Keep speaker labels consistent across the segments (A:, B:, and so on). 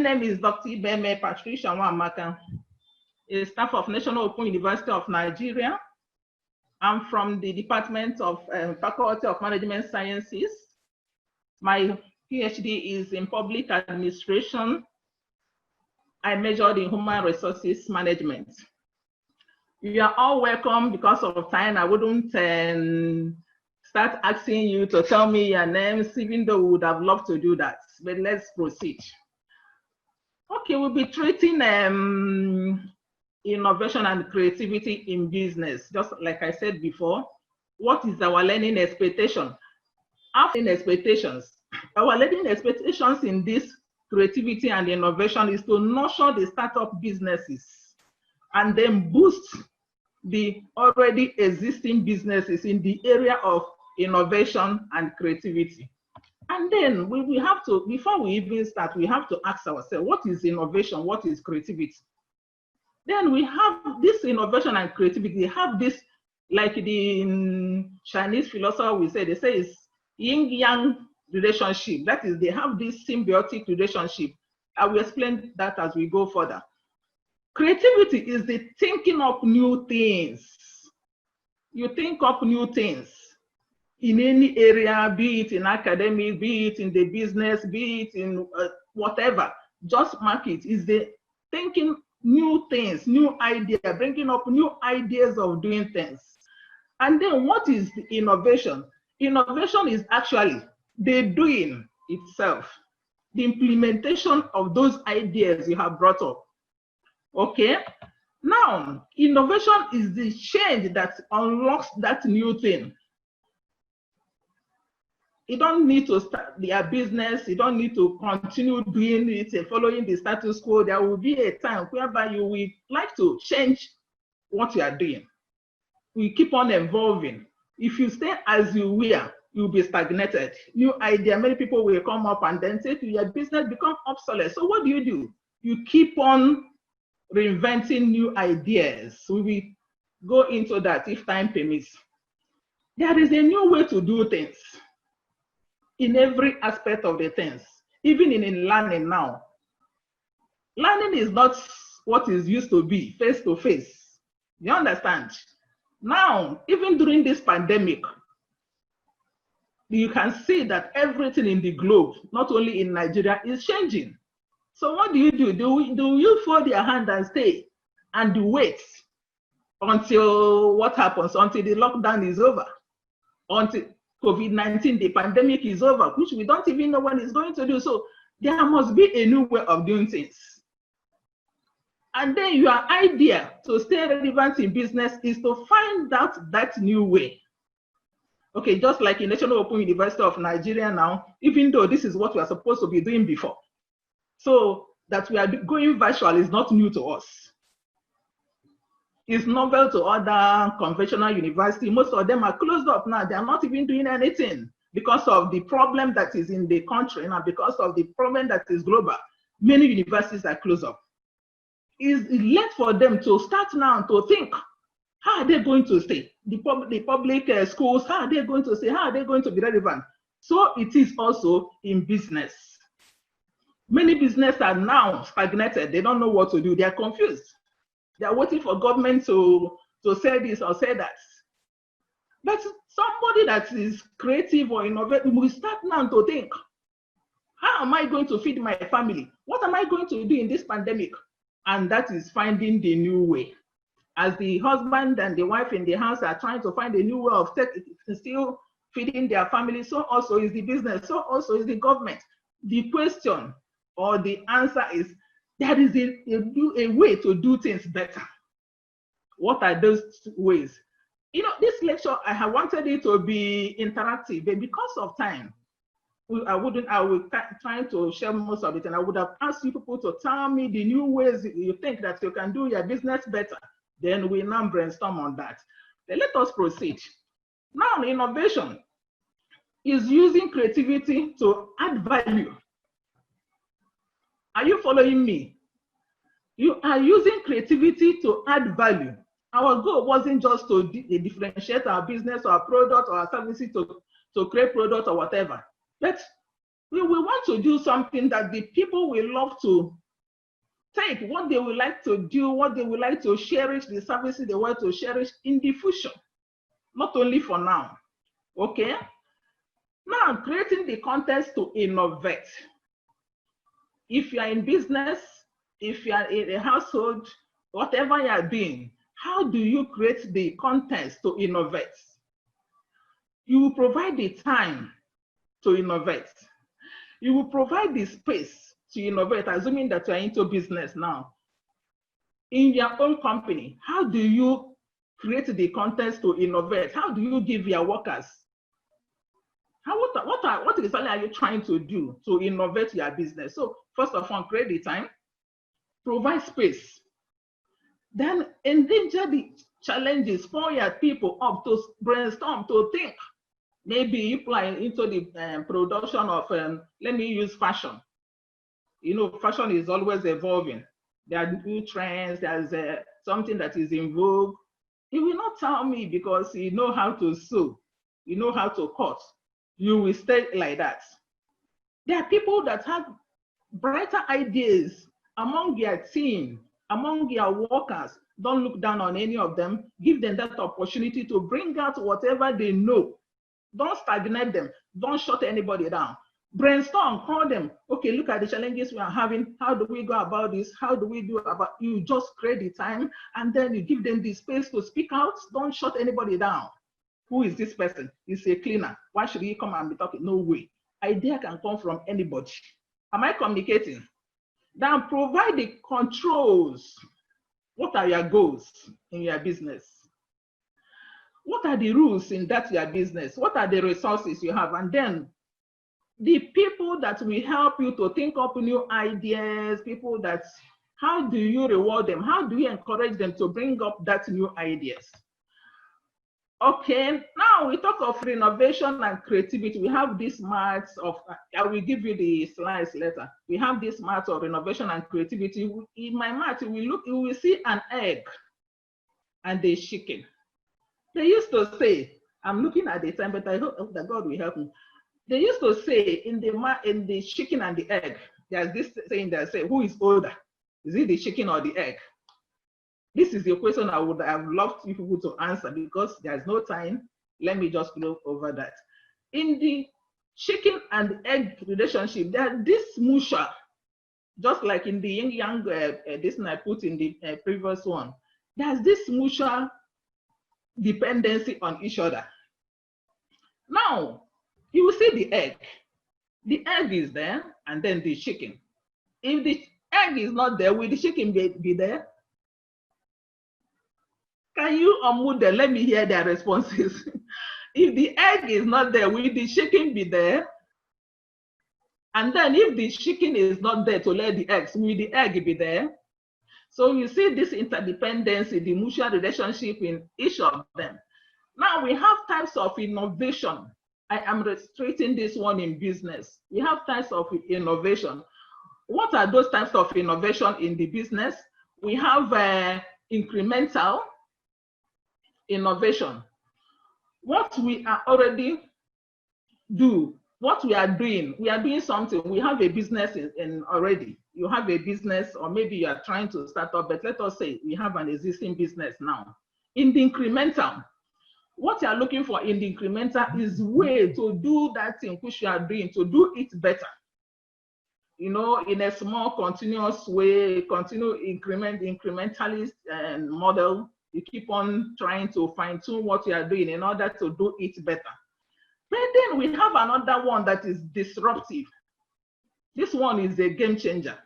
A: name is Dr. Ibeme Patricia Nwamaka, a staff of National Open University of Nigeria. I'm from the Department of Faculty of Management Sciences. My PhD is in Public Administration. I majored in Human Resources Management. You are all welcome. Because of time, I wouldn't start asking you to tell me your names, even though we would have loved to do that. But let's proceed. Okay, we'll be treating innovation and creativity in business. Just like I said before, what is our learning expectation? Our expectations in this creativity and innovation is to nurture the startup businesses and then boost the already existing businesses in the area of innovation and creativity. And then we have to, before we even start, we have to ask ourselves, what is innovation? What is creativity? Then we have this innovation and creativity, they have this, like the Chinese philosopher they say it's yin-yang relationship. That is, they have this symbiotic relationship. I will explain that as we go further. Creativity is the thinking up new things. You think up new things in any area, be it in academic, be it in the business, be it in whatever. Just mark it. Is the thinking new things, new idea, bringing up new ideas of doing things. And then what is the innovation? Innovation is actually the doing itself, the implementation of those ideas you have brought up. Okay? Now, innovation is the change that unlocks that new thing. You don't need to start their business, you don't need to continue doing it and following the status quo. There will be a time whereby you will like to change what you are doing. We keep on evolving. If you stay as you were, you'll be stagnated. New idea, many people will come up and then say to your business become obsolete. So what do? You keep on reinventing new ideas. We will go into that if time permits. There is a new way to do things in every aspect of the things, even in learning now. Learning is not what it used to be, face to face. You understand? Now, even during this pandemic, you can see that everything in the globe, not only in Nigeria, is changing. So what do? Do you fold your hand and stay and wait until what happens, until the lockdown is over, until COVID-19, the pandemic is over, which we don't even know when it's going to do. So there must be a new way of doing things. And then your idea to stay relevant in business is to find out that new way. Okay, just like in National Open University of Nigeria now, even though this is what we are supposed to be doing before. So that we are going virtual is not new to us. It's novel to other conventional universities. Most of them are closed up now. They are not even doing anything because of the problem that is in the country and because of the problem that is global. Many universities are closed up. It's left for them to start now to think, how are they going to stay? The public schools, how are they going to stay? How are they going to be relevant? So it is also in business. Many businesses are now stagnated. They don't know what to do. They are confused. They are waiting for government to say this or say that. But somebody that is creative or innovative will start now to think, how am I going to feed my family? What am I going to do in this pandemic? And that is finding the new way. As the husband and the wife in the house are trying to find a new way of still feeding their family, so also is the business, so also is the government. The question or the answer is, there is a way to do things better. What are those ways? You know, this lecture, I have wanted it to be interactive, but because of time, I will try to share most of it, and I would have asked you people to tell me the new ways you think that you can do your business better. Then we now brainstorm on that. Then let us proceed. Now, innovation is using creativity to add value. Are you following me? You are using creativity to add value. Our goal wasn't just to differentiate our business or our product or our services to create product or whatever. But We want to do something that the people will love to take, what they would like to do, what they would like to cherish, the services they want to cherish in the future, not only for now. Okay? Now, creating the context to innovate. If you are in business, if you are in a household, whatever you are doing, how do you create the context to innovate? You will provide the time to innovate. You will provide the space to innovate, assuming that you are into business now. In your own company, how do you create the context to innovate? How do you give your workers? What exactly are you trying to do to innovate your business? So first of all, create the time, provide space, then endanger the challenges for your people up to brainstorm, to think. Maybe you apply into the production of, let me use fashion. You know, fashion is always evolving. There are new trends, there's something that is in vogue. You will not tell me because you know how to sew, you know how to cut. You will stay like that. There are people that have brighter ideas among their team, among their workers. Don't look down on any of them. Give them that opportunity to bring out whatever they know. Don't stagnate them. Don't shut anybody down. Brainstorm, call them. Okay, look at the challenges we are having. How do we go about this? How do we do about? You just create the time and then you give them the space to speak out. Don't shut anybody down. Who is this person? He's a cleaner. Why should he come and be talking? No way. Idea can come from anybody. Am I communicating? Then provide the controls. What are your goals in your business? What are the rules in that your business? What are the resources you have? And then the people that will help you to think up new ideas, people that, how do you reward them? How do you encourage them to bring up that new ideas? Okay, now we talk of renovation and creativity. We have this maths of, I will give you the slides later. We have this maths of renovation and creativity. In my math, you will see an egg and a chicken. They used to say, I'm looking at the time, but I hope that God will help me. They used to say in the chicken and the egg, there's this saying that say, who is older? Is it the chicken or the egg? This is the question I would have loved you people to answer because there's no time. Let me just go over that. In the chicken and egg relationship, there's this musha, just like in the yin-yang, this I put in the previous one. There's this musha dependency on each other. Now, you will see the egg. The egg is there, and then the chicken. If the egg is not there, will the chicken be there? Can you unmute them? Let me hear their responses. If the egg is not there, will the chicken be there? And then if the chicken is not there to lay the eggs, will the egg be there? So you see this interdependency, the mutual relationship in each of them. Now we have types of innovation. I am restricting this one in business. We have types of innovation. What are those types of innovation in the business? We have incremental innovation. What we are already do, what we are doing something. We have a business in already. You have a business, or maybe you are trying to start up, but let us say we have an existing business now. In the incremental, what you are looking for in the incremental is way to do that thing which you are doing, to do it better. You know, in a small continuous way, incrementalist model. You keep on trying to fine tune what you are doing in order to do it better. But then we have another one that is disruptive. This one is a game changer.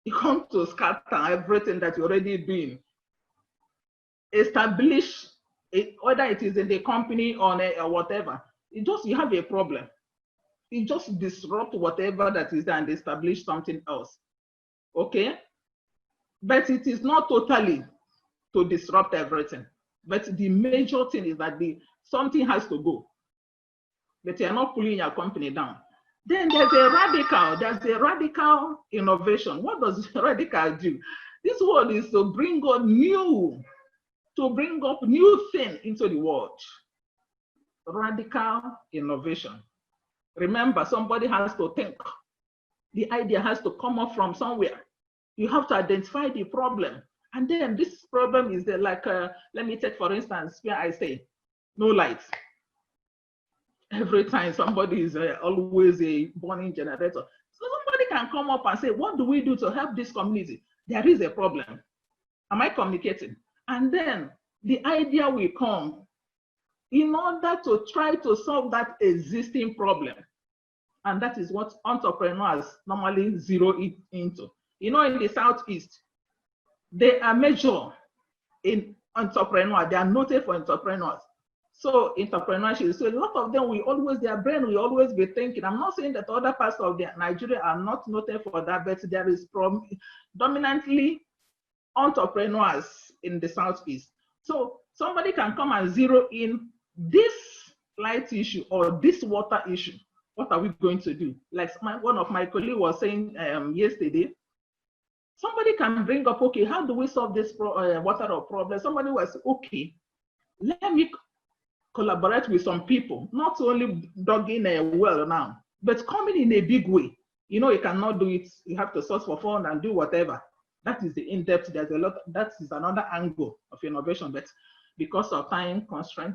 A: You come to scatter everything that you're already doing. Establish it, whether it is in the company or whatever. You have a problem. You just disrupt whatever that is there and establish something else. Okay? But it is not totally to disrupt everything. But the major thing is that something has to go. But you're not pulling your company down. Then there's a radical innovation. What does radical do? This word is to bring up new thing into the world. Radical innovation. Remember, somebody has to think. The idea has to come up from somewhere. You have to identify the problem. And then this problem is like, let me take for instance, where I say, no lights. Every time somebody is always a burning generator. So somebody can come up and say, what do we do to help this community? There is a problem. Am I communicating? And then the idea will come in order to try to solve that existing problem. And that is what entrepreneurs normally zero it into. You know, in the Southeast, they are measured in entrepreneurs. They are noted for entrepreneurs. So entrepreneurship, so a lot of them will always, their brain will always be thinking. I'm not saying that other parts of Nigeria are not noted for that, but there is dominantly entrepreneurs in the Southeast. So somebody can come and zero in this light issue or this water issue. What are we going to do? Like one of my colleagues was saying yesterday, somebody can bring up, okay, how do we solve this water problem? Somebody was, okay, let me collaborate with some people, not only digging a well now, but coming in a big way. You know, you cannot do it. You have to source for fund and do whatever. That is the in-depth. There's a lot. That is another angle of innovation, but because of time constraint,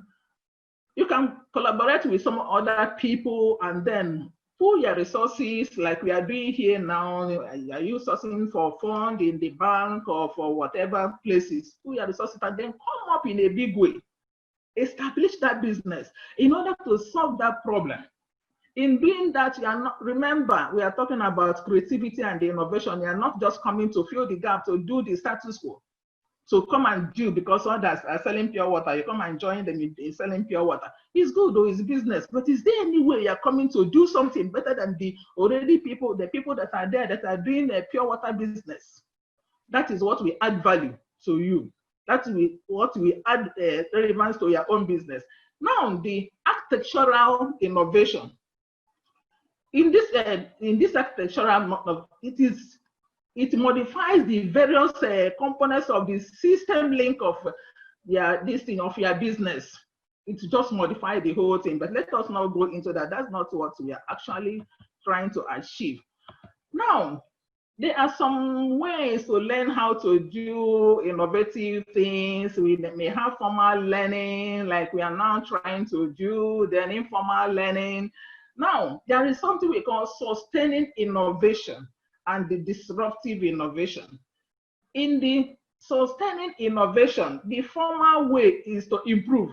A: you can collaborate with some other people and then pool your resources like we are doing here now. Are you sourcing for fund in the bank or for whatever places? Pool your resources and then come up in a big way. Establish that business in order to solve that problem. In doing that, you are not, remember, we are talking about creativity and the innovation. You are not just coming to fill the gap, to do the status quo. So come and do, because others are selling pure water, you come and join them in selling pure water. It's good though, it's business, but is there any way you are coming to do something better than the people that are there that are doing a pure water business? That is what we add value to you. That's what we add relevance to your own business. Now, the architectural innovation. In this architectural, it modifies the various components of the system link of your business. It just modifies the whole thing. But let us not go into that. That's not what we are actually trying to achieve. Now, there are some ways to learn how to do innovative things. We may have formal learning, like we are now trying to do, then informal learning. Now, there is something we call sustaining innovation and the disruptive innovation. In the sustaining innovation, the formal way is to improve.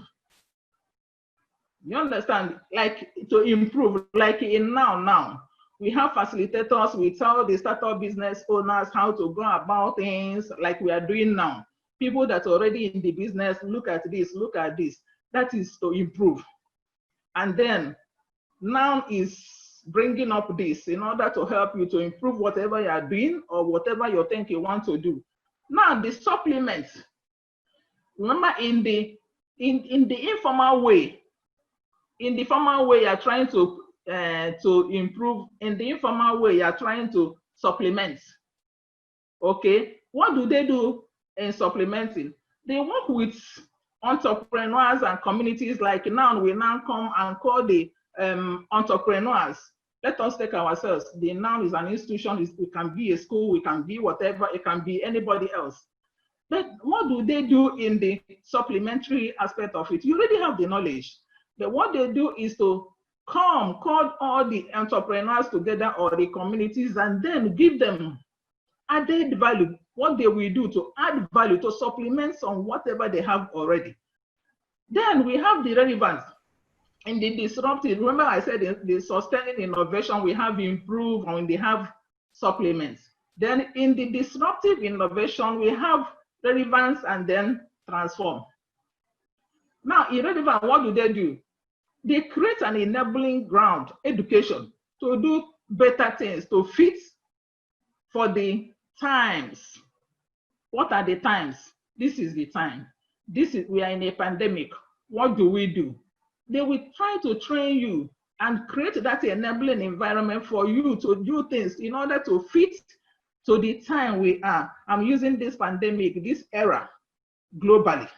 A: You understand? Like to improve, like in now. We have facilitators, we tell the startup business owners how to go about things like we are doing now. People that are already in the business, look at this, look at this. That is to improve. And then now is bringing up this in order to help you to improve whatever you are doing or whatever you think you want to do. Now the supplements. Remember in the informal way, in the formal way you are trying to improve. In the informal way, you are trying to supplement. Okay, what do they do in supplementing? They work with entrepreneurs and communities. Like now, we now come and call the entrepreneurs. Let us take ourselves. The noun is an institution. It can be a school. It can be whatever. It can be anybody else. But what do they do in the supplementary aspect of it? You already have the knowledge. But what they do is to call all the entrepreneurs together or the communities and then give them added value. What they will do to add value to supplement on whatever they have already. Then we have the relevance. In the disruptive, remember I said in the sustaining innovation, we have improve and we have supplements. Then in the disruptive innovation, we have relevance and then transform. Now, irrelevant, what do? They create an enabling ground, education, to do better things, to fit for the times. What are the times? This is the time. We are in a pandemic. What do? They will try to train you and create that enabling environment for you to do things in order to fit to the time we are. I'm using this pandemic, this era, globally.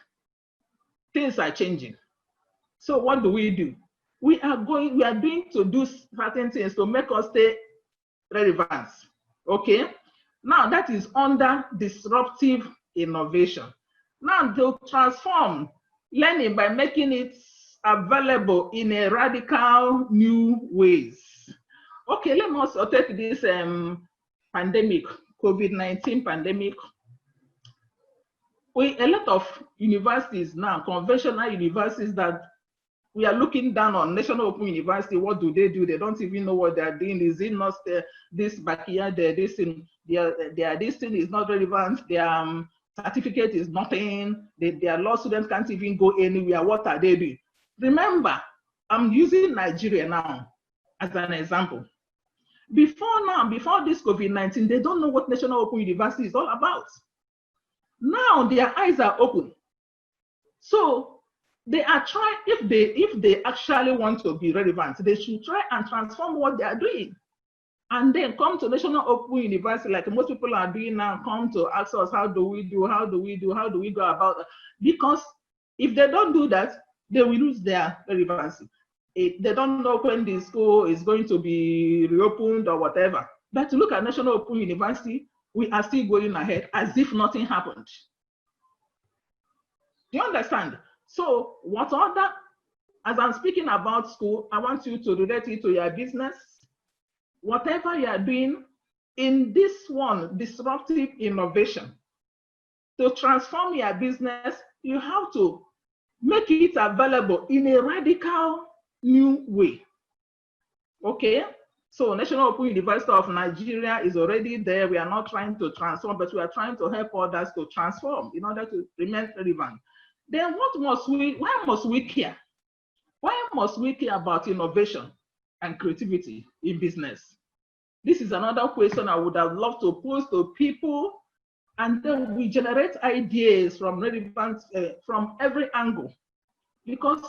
A: Things are changing. So what do? we are doing to do certain things to make us stay relevant. Okay, now that is under disruptive innovation. Now to transform learning by making it available in a radical new ways. Okay, let us take this pandemic, COVID-19 pandemic. A lot of universities now, conventional universities that we are looking down on, National Open University, what do? They don't even know what they're doing. Is it not this backyard, this thing, this thing is not relevant, their certificate is nothing, their law students can't even go anywhere. What are they doing? Remember, I'm using Nigeria now as an example. Before this COVID-19, they don't know what National Open University is all about. Now their eyes are open. So they are trying, if they actually want to be relevant, they should try and transform what they are doing. And then come to National Open University, like most people are doing now, come to ask us, how do we go about it? Because if they don't do that, they will lose their relevancy. They don't know when the school is going to be reopened or whatever. But to look at National Open University, we are still going ahead as if nothing happened. Do you understand? So as I'm speaking about school, I want you to relate it to your business. Whatever you are doing in this one, disruptive innovation, to transform your business, you have to make it available in a radical new way. Okay? So National Open University of Nigeria is already there. We are not trying to transform, but we are trying to help others to transform in order to remain relevant. Then why must we care? Why must we care about innovation and creativity in business? This is another question I would have loved to pose to people, and then we generate ideas from relevant, from every angle, because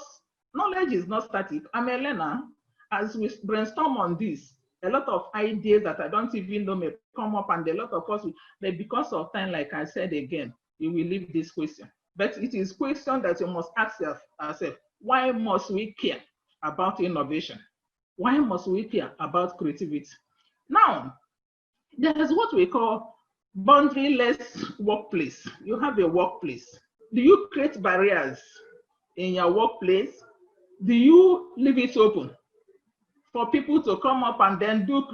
A: knowledge is not static. I'm a learner. As we brainstorm on this, a lot of ideas that I don't even know may come up, and a lot of us, but because of time, like I said again, we will leave this question. But it is a question that you must ask yourself, why must we care about innovation? Why must we care about creativity? Now, there's what we call boundaryless workplace. You have a workplace. Do you create barriers in your workplace? Do you leave it open for people to come up and then do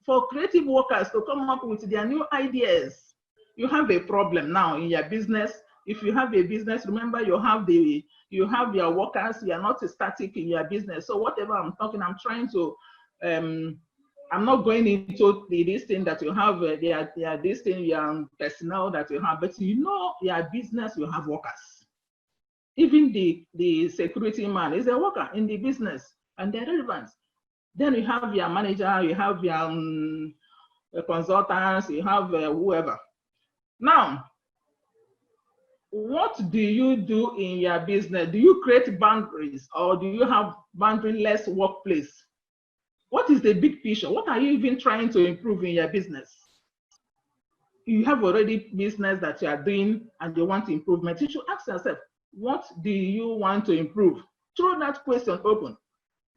A: for creative workers to come up with their new ideas? You have a problem now in your business. If you have a business, remember you have your workers. You are not static in your business. So whatever I'm talking, I'm trying to, I'm not going into this thing that you have, this thing, your personnel that you have, but you know your business, you have workers. Even the security man is a worker in the business, and they're relevant. Then you have your manager, you have your consultants, you have whoever. Now, what do you do in your business? Do you create boundaries, or do you have boundaryless workplace? What is the big picture? What are you even trying to improve in your business? You have already business that you are doing and you want improvement. You should ask yourself, what do you want to improve? Throw that question open.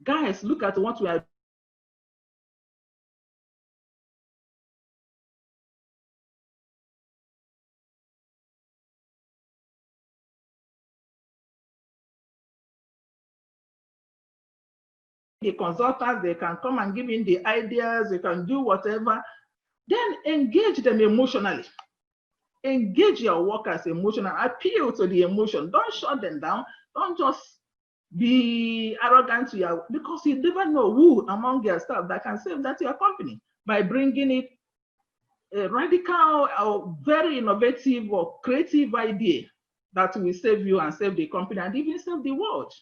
A: Guys, look at what we are the consultants, they can come and give in the ideas, you can do whatever. Then engage them emotionally. Engage your workers emotionally. Appeal to the emotion. Don't shut them down. Don't just be arrogant to your, because you never know who among your staff that can save that to your company by bringing it a radical or very innovative or creative idea that will save you and save the company and even save the world.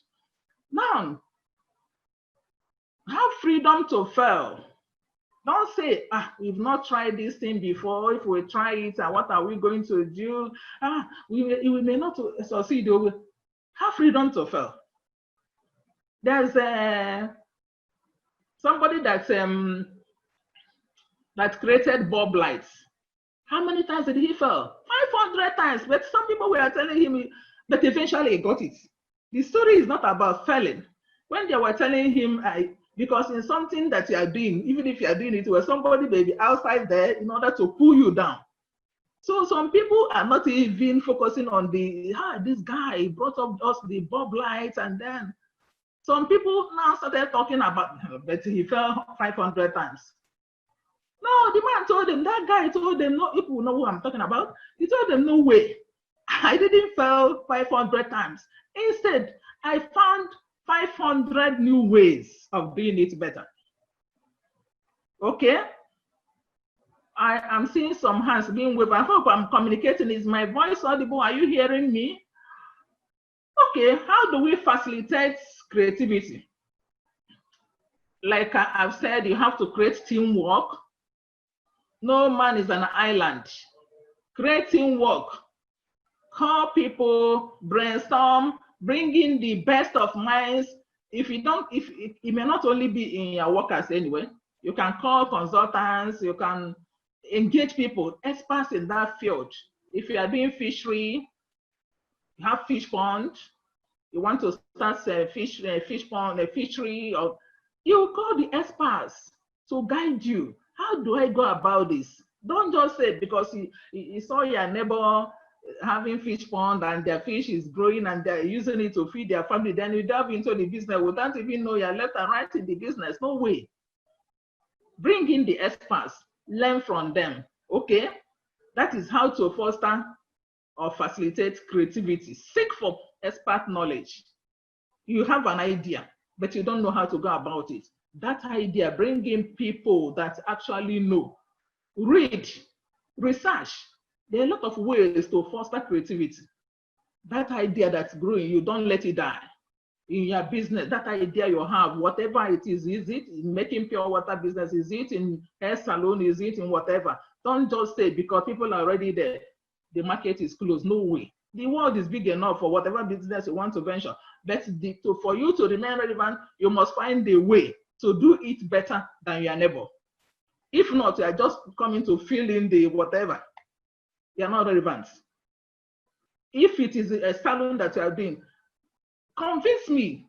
A: Now, have freedom to fail. Don't say, we've not tried this thing before. If we try it, what are we going to do? We may not succeed. Have freedom to fail. There's somebody that created bulb lights. How many times did he fail? 500 times. But some people were telling him, but eventually he got it. The story is not about failing. When they were telling him, because in something that you are doing, even if you are doing it well, somebody may be outside there in order to pull you down. So some people are not even focusing on this guy brought up us the bulb lights, and then some people now started talking about, but he fell 500 times. No, the man told them, that guy told them, no, people know who I'm talking about. He told them, no way. I didn't fail 500 times. Instead, I found 500 new ways of doing it better. Okay? I am seeing some hands being waved. I hope I'm communicating. Is my voice audible? Are you hearing me? Okay, how do we facilitate creativity? Like I've said, you have to create teamwork. No man is an island. Create teamwork. Call people, brainstorm, bring in the best of minds. If you don't, if it may not only be in your workers anyway, you can call consultants, you can engage people, experts in that field. If you are doing fishery, you have fish pond, you want to start a fish pond, a fishery, or you call the experts to guide you. How do I go about this? Don't just say because you saw your neighbor having fish pond and their fish is growing and they're using it to feed their family, then you dive into the business without even know you're left and right in the business. No way. Bring in the experts, learn from them. Okay, that is how to foster or facilitate creativity. Seek for expert knowledge. You have an idea, but you don't know how to go about it. That idea, bring in people that actually know. Read, research. There are a lot of ways to foster creativity. That idea that's growing, you don't let it die. In your business, that idea you have, whatever it is it in making pure water business? Is it in hair salon? Is it in whatever? Don't just say because people are already there, the market is closed. No way. The world is big enough for whatever business you want to venture. But for you to remain relevant, you must find a way to do it better than your neighbor. If not, you are just coming to fill in the whatever. You are not relevant. If it is a salon that you are doing, convince me.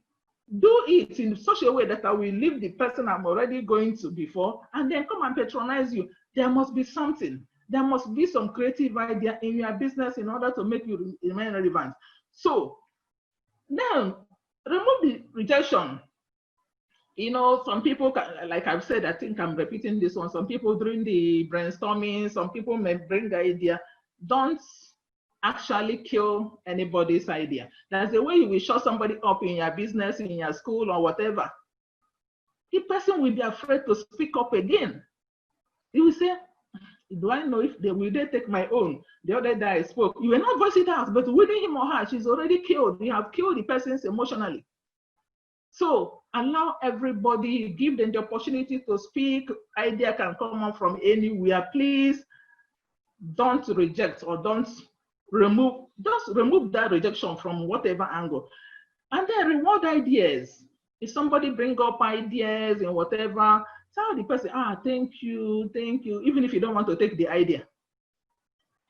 A: Do it in such a way that I will leave the person I'm already going to before and then come and patronize you. There must be something. There must be some creative idea in your business in order to make you remain relevant. So then remove the rejection. You know, some people, like I've said, I think I'm repeating this one. Some people during the brainstorming, some people may bring the idea. Don't actually kill anybody's idea. That's the way you will shut somebody up in your business, in your school, or whatever. The person will be afraid to speak up again. He will say, do I know if will they take my own? The other day I spoke. You will not voice it out, but within him or her, she's already killed. You have killed the person emotionally. So allow everybody, give them the opportunity to speak. Idea can come up from anywhere. Please don't reject or don't remove, just remove that rejection from whatever angle. And then reward ideas. If somebody bring up ideas and whatever, tell the person, thank you, even if you don't want to take the idea.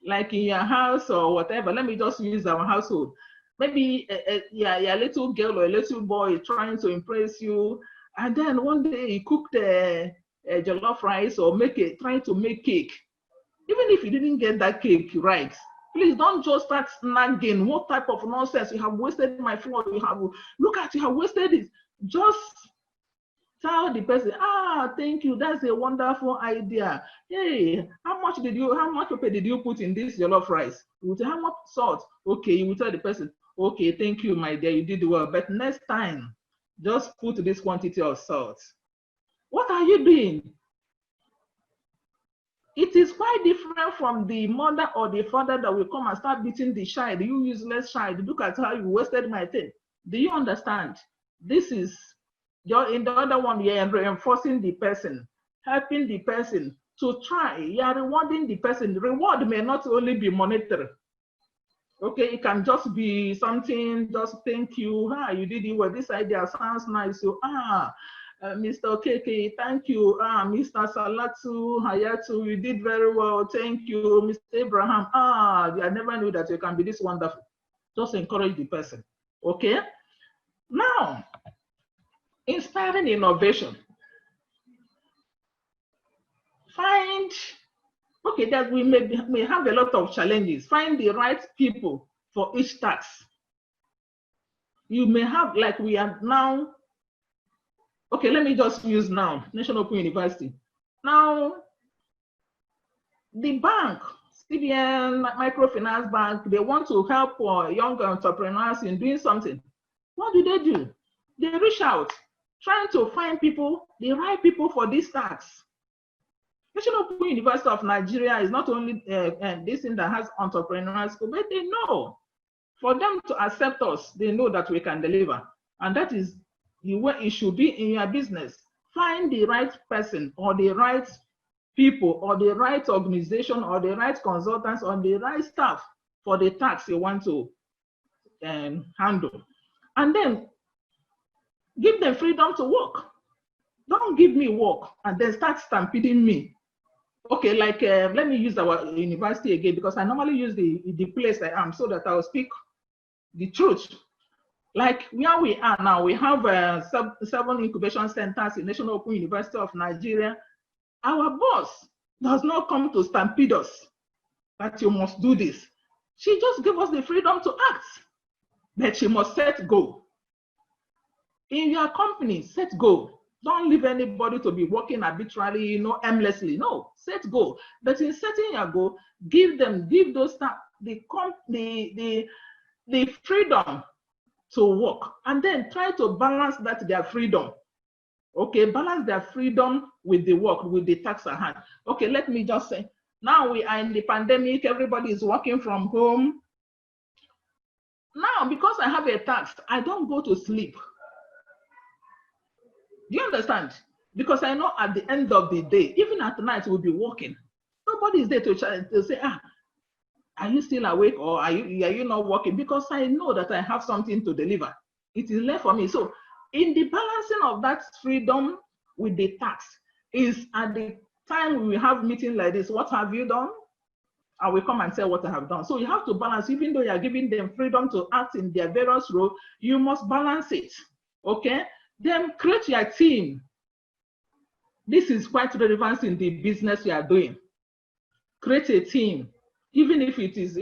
A: Like in your house or whatever, let me just use our household. Maybe a little girl or a little boy trying to impress you, and then one day he cooked a jollof rice or trying to make cake. Even if you didn't get that cake right, please don't just start snagging. What type of nonsense? You have wasted my flour. You have wasted it. Just tell the person, thank you. That's a wonderful idea. Hey, how much pepper did you put in this jollof rice? You will say, how much salt? Okay, you will tell the person, okay, thank you, my dear, you did well. But next time, just put this quantity of salt. What are you doing? It is quite different from the mother or the father that will come and start beating the child. You useless child, look at how you wasted my thing. Do you understand? This is, in the other one, you're reinforcing the person, helping the person to try. You're rewarding the person. The reward may not only be monetary. Okay, it can just be something, just thank you. You did it well. This idea sounds nice. So, Mr. Okeke, thank you. Mr. Salatu, Hayatu, you did very well. Thank you. Mr. Abraham, I never knew that you can be this wonderful. Just encourage the person. Okay? Now, Inspiring innovation. Find, okay, that we may have a lot of challenges. Find the right people for each task. You may have, like we are now, okay, let me just use now, National Open University. Now, the bank, CBN, Microfinance Bank, they want to help young entrepreneurs in doing something. What do? They reach out, trying to find people, the right people for these tasks. National Open University of Nigeria is not only this thing that has entrepreneurs, but they know. For them to accept us, they know that we can deliver. And that is the way it should be in your business. Find the right person or the right people or the right organization or the right consultants or the right staff for the task you want to handle. And then give them freedom to work. Don't give me work and then start stampeding me. Okay, like let me use our university again, because I normally use the place I am so that I will speak the truth. Like where we are now, we have 7 incubation centers in National Open University of Nigeria. Our boss does not come to stampede us that you must do this. She just gave us the freedom to act, but she must set goal. In your company, set goal. Don't leave anybody to be working arbitrarily, aimlessly. No, set goal. But in setting your goal, give those staff the freedom to work, and then try to balance their freedom. Okay, balance their freedom with the work, with the task at hand. Okay, let me just say, now we are in the pandemic, everybody is working from home. Now, because I have a task, I don't go to sleep. Do you understand? Because I know at the end of the day, even at night, we'll be working. Nobody is there to say, are you still awake or are you not working? Because I know that I have something to deliver. It is left for me. So in the balancing of that freedom with the task is at the time we have meeting like this, what have you done? I will come and say what I have done. So you have to balance, even though you are giving them freedom to act in their various roles, you must balance it. Okay? Then create your team. This is quite relevant in the business you are doing. Create a team. Even if it is,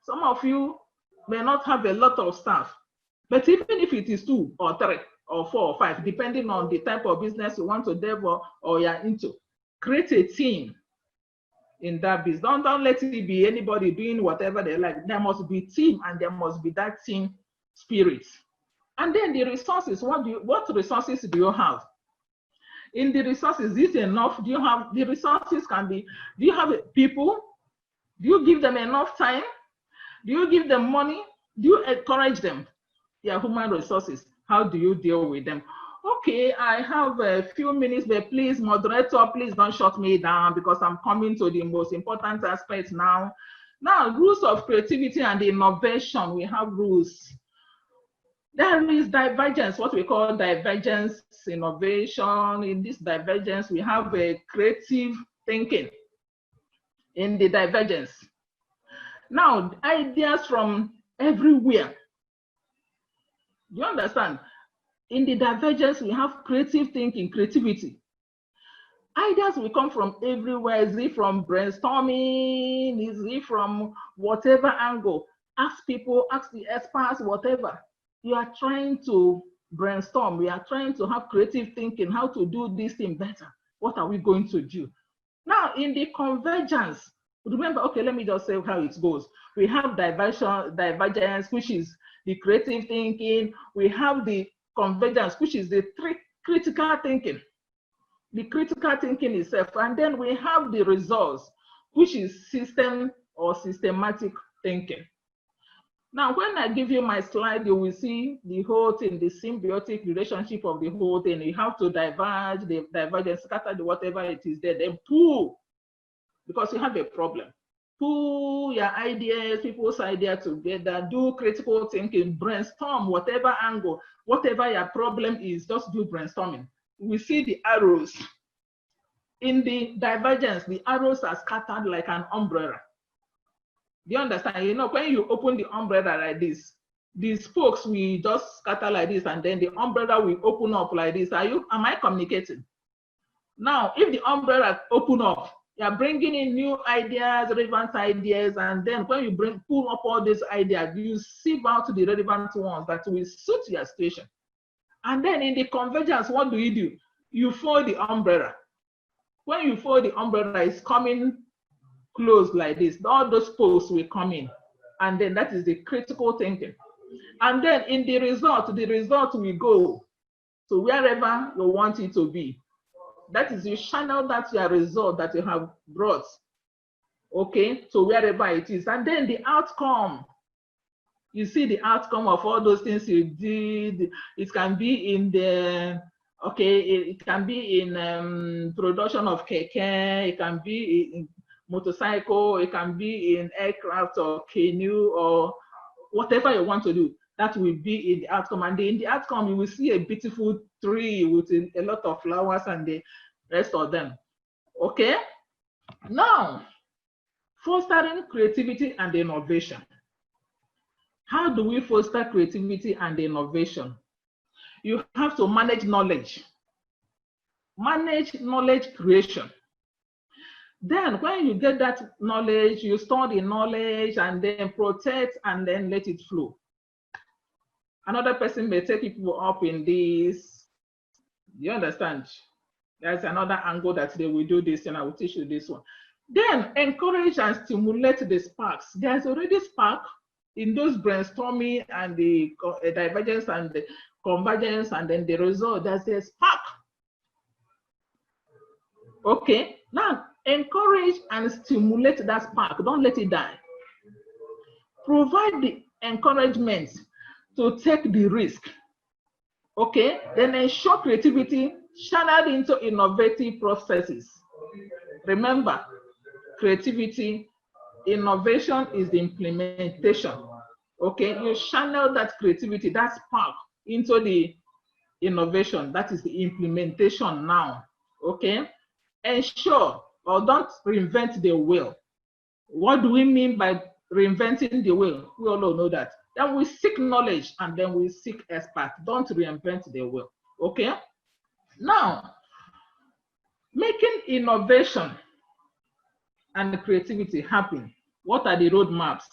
A: some of you may not have a lot of staff, but even if it is 2 or 3 or 4 or 5, depending on the type of business you want to develop or you're into, create a team in that business. Don't let it be anybody doing whatever they like. There must be team, and there must be that team spirit. And then the resources, what resources do you have? In the resources, is this enough? Do you have, the resources can be, do you have people? Do you give them enough time? Do you give them money? Do you encourage them? Their human resources, how do you deal with them? Okay, I have a few minutes, but please, moderator, please don't shut me down because I'm coming to the most important aspect now. Now, rules of creativity and innovation, we have rules. There is divergence, what we call divergence innovation. In this divergence, we have a creative thinking in the divergence. Now, ideas from everywhere. Do you understand? In the divergence, we have creative thinking, creativity. Ideas will come from everywhere. Is it from brainstorming? Is it from whatever angle? Ask people, ask the experts, whatever. You are trying to brainstorm. We are trying to have creative thinking, how to do this thing better. What are we going to do? Now, in the convergence, remember, okay, let me just say how it goes. We have divergence, which is the creative thinking. We have the convergence, which is the critical thinking. The critical thinking itself. And then we have the results, which is system or systematic thinking. Now, when I give you my slide, you will see the whole thing, the symbiotic relationship of the whole thing. You have to diverge, and scatter the whatever it is there, then pull, because you have a problem. Pull your ideas, people's ideas together, do critical thinking, brainstorm, whatever angle, whatever your problem is, just do brainstorming. We see the arrows. In the divergence, the arrows are scattered like an umbrella. Do you understand? When you open the umbrella like this, the spokes will just scatter like this, and then the umbrella will open up like this. Am I communicating? Now, if the umbrella open up, you're bringing in new ideas, relevant ideas, and then when you pull up all these ideas, you sieve out the relevant ones that will suit your situation. And then in the convergence, what do? You fold the umbrella. When you fold the umbrella, it's coming close like this. All those posts will come in. And then that is the critical thinking. And then in the result will go to wherever you want it to be. That is, you channel that your result that you have brought, okay, to wherever it is. And then the outcome, you see the outcome of all those things you did. It can be in the, okay, it can be in production of keke, it can be in motorcycle, it can be in aircraft or canoe or whatever you want to do. That will be in the outcome. And in the outcome, you will see a beautiful tree with a lot of flowers and the rest of them. Okay? Now, fostering creativity and innovation. How do we foster creativity and innovation? You have to manage knowledge. Manage knowledge creation. Then when you get that knowledge, you store the knowledge and then protect and then let it flow. Another person may take people up in this. You understand? There's another angle that they will do this, and I will teach you this one. Then encourage and stimulate the sparks. There's already spark in those brainstorming and the divergence and the convergence, and then the result, there's a spark. Okay, now encourage and stimulate that spark. Don't let it die. Provide the encouragement to take the risk. Okay, then ensure creativity channeled into innovative processes. Remember, creativity, innovation is the implementation. Okay, you channel that creativity, that spark into the innovation. That is the implementation now. Okay, ensure or don't reinvent the wheel. What do we mean by reinventing the wheel? We all know that. Then we seek knowledge and then we seek expert. Don't reinvent the wheel. Okay? Now, making innovation and creativity happen. What are the roadmaps?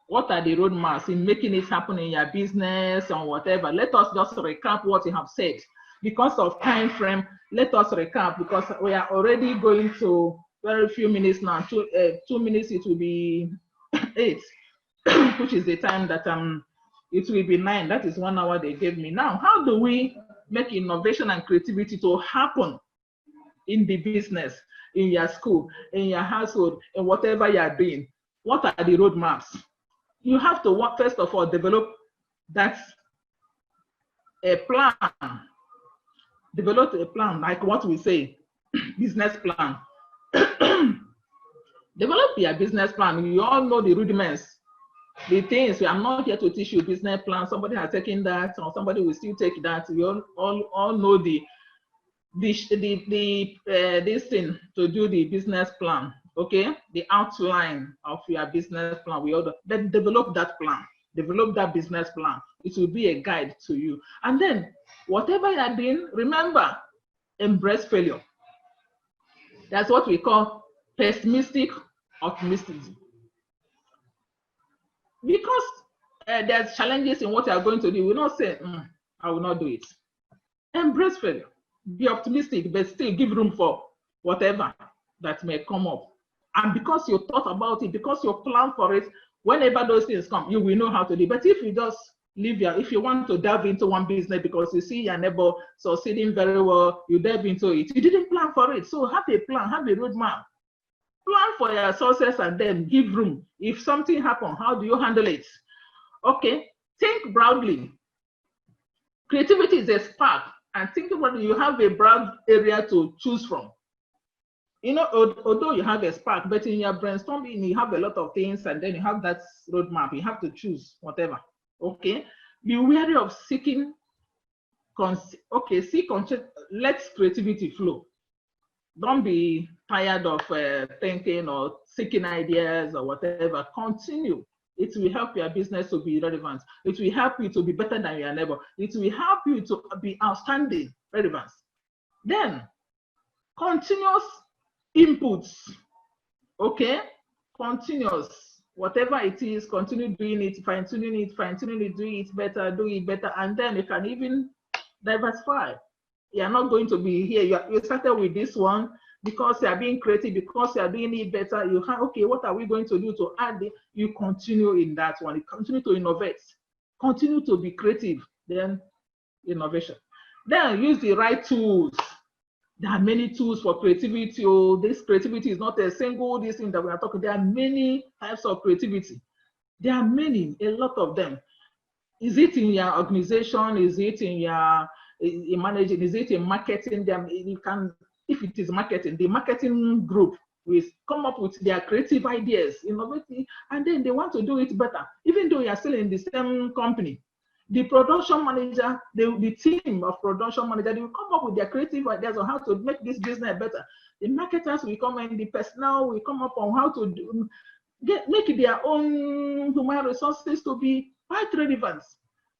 A: What are the roadmaps in making it happen in your business or whatever? Let us just recap what you have said. Because of time frame, let us recap because we are already going to very few minutes now. 2 minutes, it will be 8. Which is the time that it will be 9. That is 1 hour they gave me. Now, how do we make innovation and creativity to happen in the business, in your school, in your household, in whatever you are doing? What are the roadmaps? You have to, first of all, develop that a plan. Develop a plan, like what we say, business plan. Develop your business plan. You all know the rudiments. The things, I'm not here to teach you business plan. Somebody has taken that, or somebody will still take that. We all know this thing to do the business plan. Okay, the outline of your business plan. We all then develop that plan. Develop that business plan. It will be a guide to you. And then whatever you are doing, remember, embrace failure. That's what we call pessimistic optimism. Because there's challenges in what you are going to do, we will not say, I will not do it. Embrace failure. Be optimistic, but still give room for whatever that may come up. And because you thought about it, because you plan for it, whenever those things come, you will know how to do it. But if you just leave if you want to delve into one business because you see your neighbor succeeding very well, you delve into it. You didn't plan for it. So have a plan, have a roadmap. Plan for your success and then give room. If something happens, how do you handle it? Okay, think broadly. Creativity is a spark, and think about it, you have a broad area to choose from. You know, although you have a spark, but in your brainstorming, you have a lot of things, and then you have that roadmap. You have to choose whatever. Okay, be wary of seeking. Let creativity flow. Don't be tired of thinking or seeking ideas or whatever. Continue. It will help your business to be relevant. It will help you to be better than your neighbor. It will help you to be outstanding relevance. Then, continuous inputs. Okay? Continuous. Whatever it is, continue doing it, fine-tuning it, do it better, and then you can even diversify. You're not going to be here. You started with this one because you are being creative, because you are doing it better. You have, okay, what are we going to do to add it? You continue in that one. You continue to innovate, continue to be creative, then innovation. Then use the right tools. There are many tools for creativity. Oh, this creativity is not a single this thing that we are talking. There are many types of creativity. There are many, a lot of them. Is it in your organization? Is it in your managing? Is it in marketing? You can, if it is marketing, the marketing group will come up with their creative ideas, innovative, and then they want to do it better, even though you are still in the same company. The production manager, the team of production manager, they will come up with their creative ideas on how to make this business better. The marketers will come in, the personnel will come up on how to make their own human resources to be quite relevant.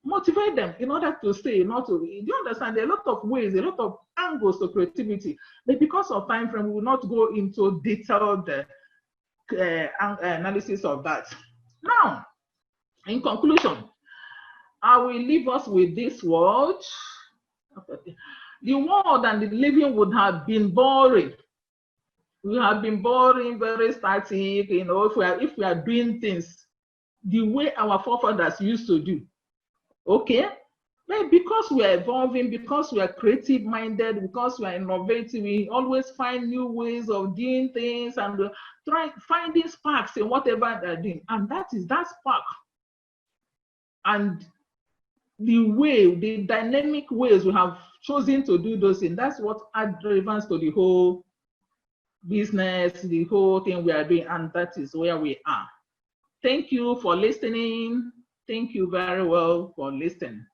A: Motivate them in order to stay, not to. You understand? There are a lot of ways, a lot of angles to creativity. But because of time frame, we will not go into detailed analysis of that. Now, in conclusion, I will leave us with this word. The world and the living would have been boring. We have been boring, very static, you know, if we are doing things the way our forefathers used to do. Okay? But because we are evolving, because we are creative minded, because we are innovative, we always find new ways of doing things and finding sparks in whatever they're doing. And that is that spark. And the dynamic ways we have chosen to do those things, that's what adds relevance to the whole business, the whole thing we are doing, and that is where we are. Thank you for listening. Thank you very well for listening.